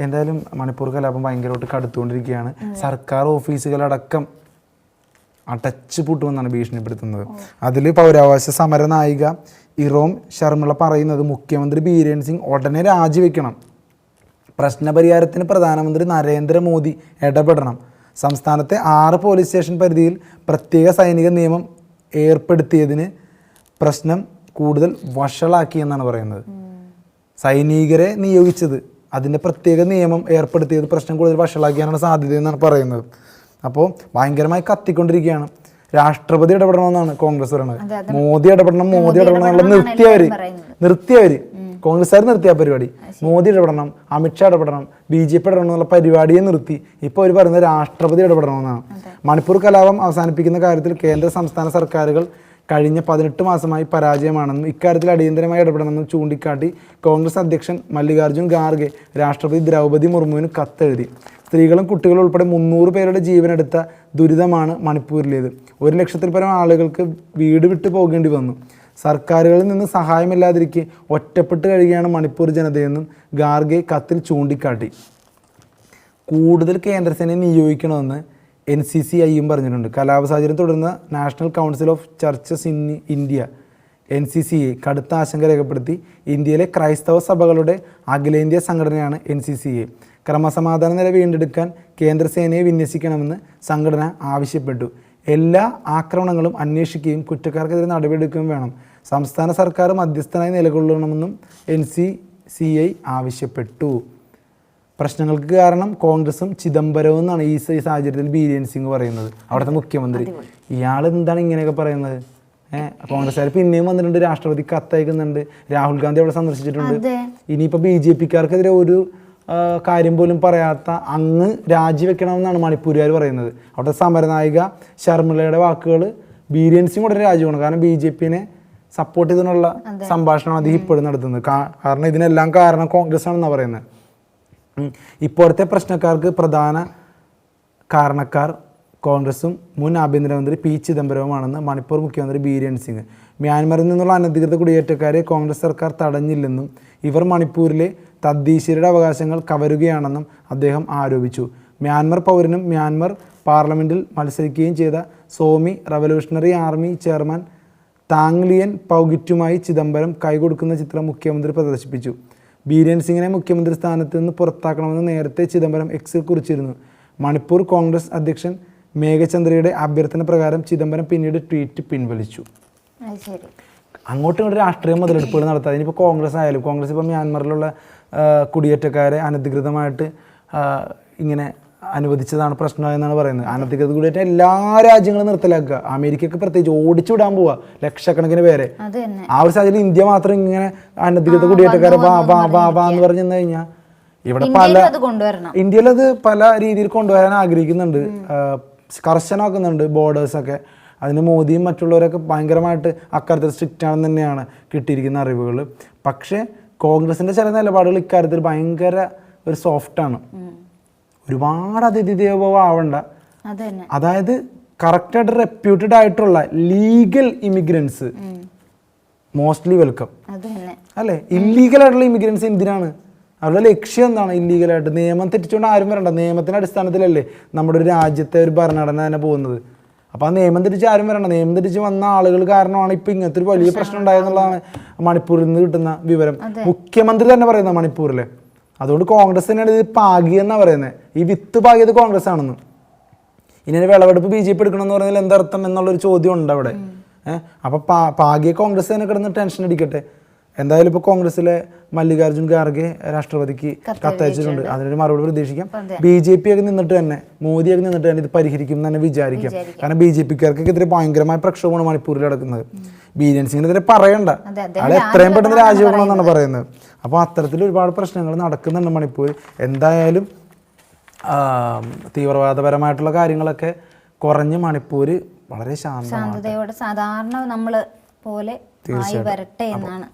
എന്തായാലും മണിപ്പൂർ കലാപം ഭയങ്കരമായിട്ട് കടുത്തുകൊണ്ടിരിക്കുകയാണ്. സർക്കാർ ഓഫീസുകളടക്കം അടച്ചു പൂട്ടുമെന്നാണ് ഭീഷണിപ്പെടുത്തുന്നത്. അതിൽ പൗരാവകാശ സമര നായിക ഇറോം ശർമിള പറയുന്നത് മുഖ്യമന്ത്രി ബീരേൻ സിംഗ് ഉടനെ രാജിവെക്കണം, പ്രശ്നപരിഹാരത്തിന് പ്രധാനമന്ത്രി നരേന്ദ്രമോദി ഇടപെടണം, സംസ്ഥാനത്തെ 6 പോലീസ് സ്റ്റേഷൻ പരിധിയിൽ പ്രത്യേക സൈനിക നിയമം ഏർപ്പെടുത്തിയതിന് പ്രശ്നം കൂടുതൽ വഷളാക്കിയെന്നാണ് പറയുന്നത്. സൈനികരെ നിയോഗിച്ചത്, അതിൻ്റെ പ്രത്യേക നിയമം ഏർപ്പെടുത്തിയത് പ്രശ്നം കൂടുതൽ വഷളാക്കിയാനാണ് സാധ്യതയെന്നാണ് പറയുന്നത്. അപ്പോൾ ഭയങ്കരമായി കത്തിക്കൊണ്ടിരിക്കുകയാണ്. രാഷ്ട്രപതി ഇടപെടണമെന്നാണ് കോൺഗ്രസ് പറയുന്നത്. മോദി ഇടപെടണം എന്നുള്ള നിർത്തിയവർ കോൺഗ്രസ്സുകാർ നിർത്തിയ പരിപാടി. മോദി ഇടപെടണം, അമിത്ഷാ ഇടപെടണം, BJP ഇടപെടണം എന്നുള്ള പരിപാടിയെ നിർത്തി ഇപ്പോൾ അവർ പറയുന്നത് രാഷ്ട്രപതി ഇടപെടണമെന്നാണ്. മണിപ്പൂർ കലാപം അവസാനിപ്പിക്കുന്ന കാര്യത്തിൽ കേന്ദ്ര സംസ്ഥാന സർക്കാരുകൾ കഴിഞ്ഞ 18 മാസമായി പരാജയമാണെന്നും ഇക്കാര്യത്തിൽ അടിയന്തരമായി ഇടപെടണമെന്നും ചൂണ്ടിക്കാട്ടി കോൺഗ്രസ് അധ്യക്ഷൻ മല്ലികാർജ്ജുൻ ഖാർഗെ രാഷ്ട്രപതി ദ്രൗപദി മുർമുവിന് കത്തെഴുതി. സ്ത്രീകളും കുട്ടികളും ഉൾപ്പെടെ 300 പേരുടെ ജീവനെടുത്ത ദുരിതമാണ് മണിപ്പൂരിലേത്. 1 ലക്ഷത്തിൽ പരം ആളുകൾക്ക് വീട് വിട്ടു പോകേണ്ടി വന്നു. സർക്കാരുകളിൽ നിന്ന് സഹായമില്ലാതിരിക്കെ ഒറ്റപ്പെട്ട് കഴിയുകയാണ് മണിപ്പൂർ ജനതയെന്നും ഖാർഗെ കത്തിൽ ചൂണ്ടിക്കാട്ടി. കൂടുതൽ കേന്ദ്രസേനയെ നിയോഗിക്കണമെന്ന് NCCIയും പറഞ്ഞിട്ടുണ്ട്. കലാപ സാഹചര്യം തുടർന്ന് national council of churches in India NCCI കടുത്ത ആശങ്ക രേഖപ്പെടുത്തി. ഇന്ത്യയിലെ ക്രൈസ്തവ സഭകളുടെ അഖിലേന്ത്യാ സംഘടനയാണ് NCCI. ക്രമസമാധാന നില വീണ്ടെടുക്കാൻ കേന്ദ്രസേനയെ വിന്യസിക്കണമെന്ന് സംഘടന ആവശ്യപ്പെട്ടു. എല്ലാ ആക്രമണങ്ങളും അന്വേഷിക്കുകയും കുറ്റക്കാർക്കെതിരെ നടപടിയെടുക്കുകയും വേണം. സംസ്ഥാന സർക്കാർ മധ്യസ്ഥനായി നിലകൊള്ളണമെന്നും NCCI ആവശ്യപ്പെട്ടു. പ്രശ്നങ്ങൾക്ക് കാരണം കോൺഗ്രസും ചിദംബരവും എന്നാണ് ഈ സാഹചര്യത്തിൽ ബീരേൻ സിംഗ് പറയുന്നത്, അവിടുത്തെ മുഖ്യമന്ത്രി. ഇയാൾ എന്താണ് ഇങ്ങനെയൊക്കെ പറയുന്നത്? കോൺഗ്രസ്സുകാർ പിന്നെയും വന്നിട്ടുണ്ട്, രാഷ്ട്രപതി കത്തയക്കുന്നുണ്ട്, രാഹുൽ ഗാന്ധി അവിടെ സന്ദർശിച്ചിട്ടുണ്ട്. ഇനിയിപ്പോൾ BJPക്കാർക്കെതിരെ ഒരു കാര്യം പോലും പറയാത്ത അങ്ങ് രാജിവെക്കണമെന്നാണ് മണിപ്പൂരുകാർ പറയുന്നത്. അവിടുത്തെ സമരനായിക ശർമിളയുടെ വാക്കുകൾ ബീരേൻ സിംഗ് ഉടനെ രാജിവെക്കണം, കാരണം BJPനെ സപ്പോർട്ട് ചെയ്തതിനുള്ള സംഭാഷണം അദ്ദേഹം ഇപ്പോഴും നടത്തുന്നത്. കാരണം ഇതിനെല്ലാം കാരണം കോൺഗ്രസ് ആണെന്നാണ് പറയുന്നത്. ഇപ്പോഴത്തെ പ്രശ്നക്കാർക്ക് പ്രധാന കാരണക്കാർ കോൺഗ്രസും മുൻ ആഭ്യന്തരമന്ത്രി P. ചിദംബരവുമാണെന്ന് മണിപ്പൂർ മുഖ്യമന്ത്രി ബീരേൻ സിംഗ്. മ്യാൻമറിൽ നിന്നുള്ള അനധികൃത കുടിയേറ്റക്കാരെ കോൺഗ്രസ് സർക്കാർ തടഞ്ഞില്ലെന്നും ഇവർ മണിപ്പൂരിലെ തദ്ദേശീയരുടെ അവകാശങ്ങൾ കവരുകയാണെന്നും അദ്ദേഹം ആരോപിച്ചു. മ്യാൻമർ പൗരനും മ്യാൻമർ പാർലമെൻറ്റിൽ മത്സരിക്കുകയും ചെയ്ത Zomi revolutionary army chairman Thanglian പൗഗിറ്റുമായി ചിദംബരം കൈകൊടുക്കുന്ന ചിത്രം മുഖ്യമന്ത്രി പ്രദർശിപ്പിച്ചു. ബീരേൻ സിംഗിനെ മുഖ്യമന്ത്രി സ്ഥാനത്ത് നിന്ന് പുറത്താക്കണമെന്ന് നേരത്തെ ചിദംബരം എക്സിൽ കുറിച്ചിരുന്നു. മണിപ്പൂർ കോൺഗ്രസ് അധ്യക്ഷൻ മേഘചന്ദ്രയുടെ അഭ്യർത്ഥന പ്രകാരം ചിദംബരം പിന്നീട് ട്വീറ്റ് പിൻവലിച്ചു. അങ്ങോട്ടും ഇങ്ങോട്ട് രാഷ്ട്രീയ മുതലെടുപ്പുകൾ നടത്താതെ ഇനിയിപ്പോൾ കോൺഗ്രസ് ആയാലും, കോൺഗ്രസ് ഇപ്പോൾ മ്യാൻമറിലുള്ള കുടിയേറ്റക്കാരെ അനധികൃതമായിട്ട് ഇങ്ങനെ അനുവദിച്ചതാണ് പ്രശ്നമായെന്നാണ് പറയുന്നത്. അനധികൃത കുടിയേറ്റം എല്ലാ രാജ്യങ്ങളും നിർത്തലാക്കുക, അമേരിക്കക്ക് പ്രത്യേകിച്ച് ഓടിച്ചുവിടാൻ പോവുക ലക്ഷക്കണക്കിന് പേരെ. ആ ഒരു സാഹചര്യം ഇന്ത്യ മാത്രം ഇങ്ങനെ അനധികൃത കുടിയേറ്റക്കാരെ എന്ന് പറഞ്ഞു കഴിഞ്ഞാൽ ഇവിടെ ഇന്ത്യയിൽ അത് പല രീതിയിൽ കൊണ്ടുവരാൻ ആഗ്രഹിക്കുന്നുണ്ട്, കർശനമാക്കുന്നുണ്ട് ബോർഡേഴ്സൊക്കെ. അതിന് മോദിയും മറ്റുള്ളവരൊക്കെ ഭയങ്കരമായിട്ട് അക്കാര്യത്തിൽ സ്ട്രിക്റ്റ് ആണെന്ന് തന്നെയാണ് കിട്ടിയിരിക്കുന്ന അറിവുകൾ. പക്ഷേ കോൺഗ്രസിൻ്റെ ചില നിലപാടുകൾ ഇക്കാര്യത്തിൽ ഭയങ്കര ഒരു സോഫ്റ്റാണ്. ഒരുപാട് അതിഥി ദേവോഭവ ആവണ്ട, അതായത് കറക്റ്റായിട്ട് റെപ്യൂട്ടഡ് ആയിട്ടുള്ള ലീഗൽ ഇമിഗ്രൻസ് മോസ്റ്റ്ലി വെൽക്കം അല്ലേ. ഇല്ലീഗലായിട്ടുള്ള ഇമിഗ്രൻസ് എന്തിനാണ്? അവരുടെ ലക്ഷ്യം എന്താണ്? ഇല്ലീഗലായിട്ട് നിയമം തെറ്റിച്ചുകൊണ്ട് ആരും വരണ്ട. നിയമത്തിൻ്റെ അടിസ്ഥാനത്തിലല്ലേ നമ്മുടെ ഒരു രാജ്യത്തെ ഒരു ഭരണഘടന തന്നെ പോകുന്നത്. അപ്പോൾ ആ നിയമം തിരിച്ച് ആരും വരണ്ട. നിയമം തിരിച്ച് വന്ന ആളുകൾ കാരണമാണ് ഇപ്പോൾ ഇങ്ങനത്തെ ഒരു വലിയ പ്രശ്നം ഉണ്ടായെന്നുള്ളതാണ് മണിപ്പൂരിൽ നിന്ന് കിട്ടുന്ന വിവരം. മുഖ്യമന്ത്രി തന്നെ പറയുന്നത് മണിപ്പൂരിലെ. അതുകൊണ്ട് കോൺഗ്രസ് തന്നെയാണ് ഇത് പാകിയെന്നാണ് പറയുന്നത്. ഈ വിത്ത് പാകിയത് കോൺഗ്രസ് ആണെന്ന്. ഇനി വിളവെടുപ്പ് BJP എടുക്കണമെന്ന് പറഞ്ഞാൽ എന്തർത്ഥം എന്നുള്ളൊരു ചോദ്യം ഉണ്ട് അവിടെ. അപ്പോൾ പാകിയ കോൺഗ്രസ് തന്നെ കിടന്ന് ടെൻഷൻ അടിക്കട്ടെ. എന്തായാലും ഇപ്പോൾ കോൺഗ്രസിലെ മല്ലികാർജ്ജുൻ ഖാർഗെ രാഷ്ട്രപതിക്ക് കത്തയച്ചിട്ടുണ്ട്. അതിനൊരു മറുപടി പ്രതീക്ഷിക്കാം. BJP ഒക്കെ നിന്നിട്ട് തന്നെ, മോദിയൊക്കെ നിന്നിട്ട് തന്നെ ഇത് പരിഹരിക്കും എന്ന് തന്നെ വിചാരിക്കാം. കാരണം BJPക്കാർക്കെതിരെ ഭയങ്കരമായ പ്രക്ഷോഭമാണ് മണിപ്പൂരിൽ നടക്കുന്നത്. ബീരേൻ സിംഗിനെതിരെ പറയണ്ട, അയാൾ എത്രയും പെട്ടെന്ന് രാജിവെക്കണമെന്നാണ് പറയുന്നത്. അപ്പോൾ അത്തരത്തിൽ ഒരുപാട് പ്രശ്നങ്ങൾ നടക്കുന്നുണ്ട് മണിപ്പൂർ. എന്തായാലും തീവ്രവാദപരമായിട്ടുള്ള കാര്യങ്ങളൊക്കെ കുറഞ്ഞ് മണിപ്പൂർ വളരെ ശാന്തതയോടെ സാധാരണ നമ്മൾ പോലെ വരട്ടെ എന്നാണ്.